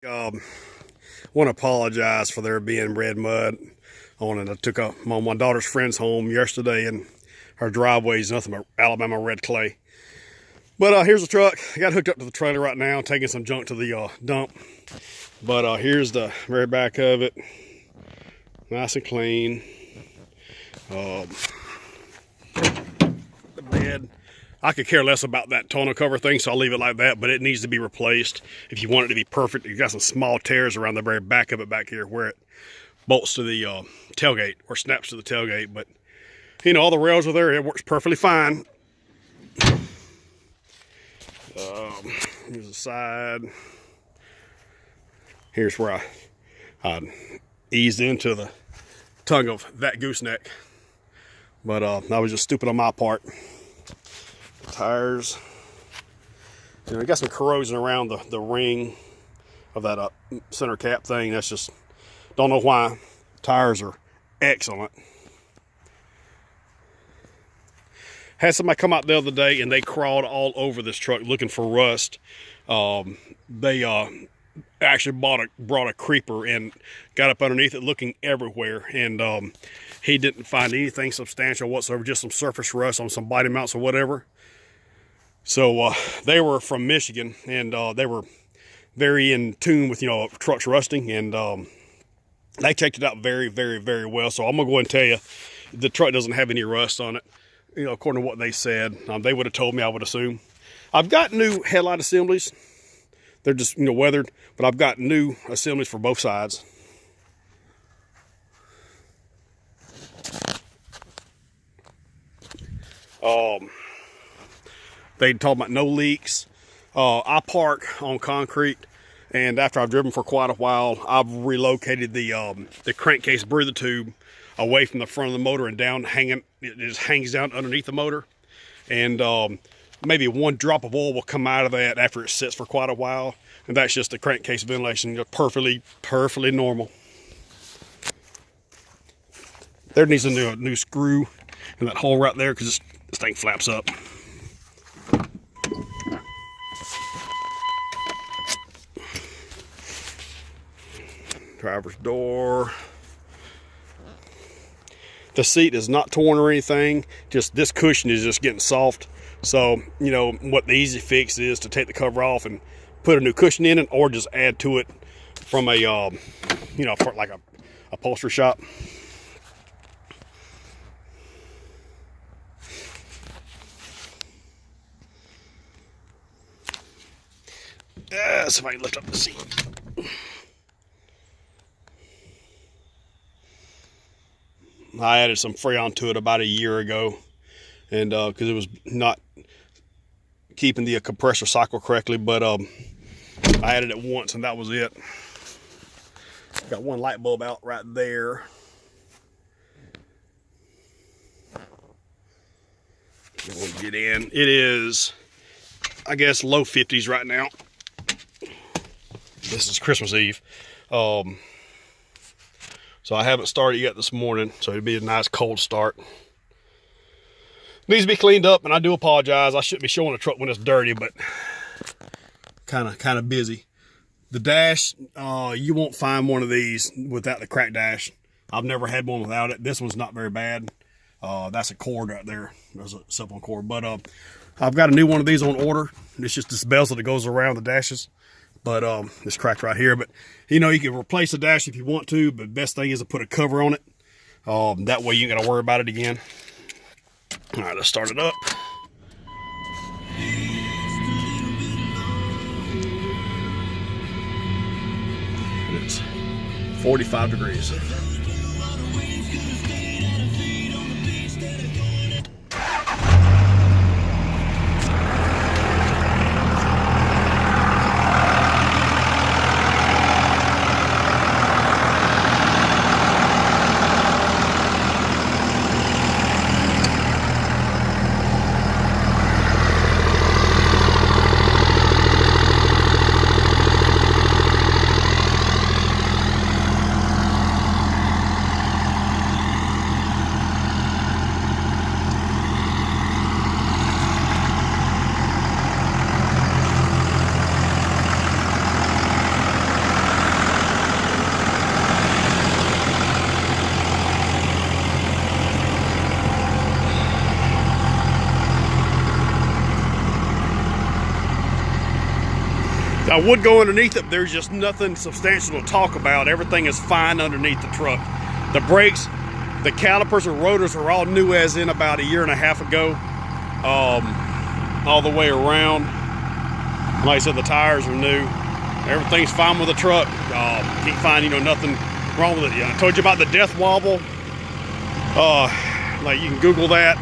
Want to apologize for there being red mud on it. I took my daughter's friend's home yesterday, and her driveway is nothing but Alabama red clay. But here's the truck. I got hooked up to the trailer right now, taking some junk to the dump. But here's the very back of it, nice and clean. The bed, I could care less about that tonneau cover thing, so I'll leave it like that, but it needs to be replaced if you want it to be perfect. You've got some small tears around the very back of it back here where it bolts to the tailgate or snaps to the tailgate, but you know, all the rails are there. It works perfectly fine. Here's the side. Here's where I eased into the tongue of that gooseneck. But I was just stupid on my part. The tires. You know, you got some corrosion around the ring of that center cap thing. That's just, don't know why. Tires are excellent. Had somebody come out the other day and they crawled all over this truck looking for rust. They actually brought a creeper and got up underneath it looking everywhere, and he didn't find anything substantial whatsoever, just some surface rust on some body mounts or whatever. So they were from Michigan, and they were very in tune with, you know, trucks rusting, and they checked it out very, very, very well. So I'm gonna go ahead and tell you, the truck doesn't have any rust on it, you know, according to what they said. They would have told me, I would assume. I've got new headlight assemblies. They're just, you know, weathered, but I've got new assemblies for both sides. They talk about no leaks. I park on concrete, and after I've driven for quite a while, I've relocated the crankcase breather tube away from the front of the motor and down, it just hangs down underneath the motor, and maybe one drop of oil will come out of that after it sits for quite a while, and that's just the crankcase ventilation. Perfectly normal. There needs a new screw in that hole right there, because this thing flaps up. Driver's door. The seat is not torn or anything, just this cushion is just getting soft. So, you know, what the easy fix is to take the cover off and put a new cushion in it, or just add to it from a, you know, for like a upholstery shop. So if I can lift up the seat. I added some Freon to it about a year ago, and because it was not keeping the compressor cycle correctly, but I added it once and that was it. Got one light bulb out right there. We'll get in. It is, I guess, low 50s right now. This is Christmas Eve. So I haven't started yet this morning, so it'd be a nice cold start. Needs to be cleaned up, and I do apologize. I shouldn't be showing the truck when it's dirty, but kind of busy. The dash, you won't find one of these without the cracked dash. I've never had one without it. This one's not very bad. That's a cord right there. There's a simple cord, but I've got a new one of these on order. It's just this bezel that goes around the dashes. But it's cracked right here. But you know, you can replace the dash if you want to, but best thing is to put a cover on it. That way you ain't gotta worry about it again. All right, let's start it up. It's 45 degrees. I would go underneath it, there's just nothing substantial to talk about. Everything is fine underneath the truck. The brakes, the calipers and rotors are all new as in about 1.5 years ago. All the way around. Like I said, the tires are new. Everything's fine with the truck. Can't find, nothing wrong with it. I told you about the death wobble. Like you can Google that,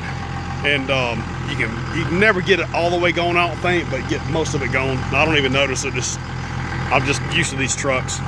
and you can never get it all the way gone, I don't think, but get most of it gone. I don't even notice it. I'm just used to these trucks.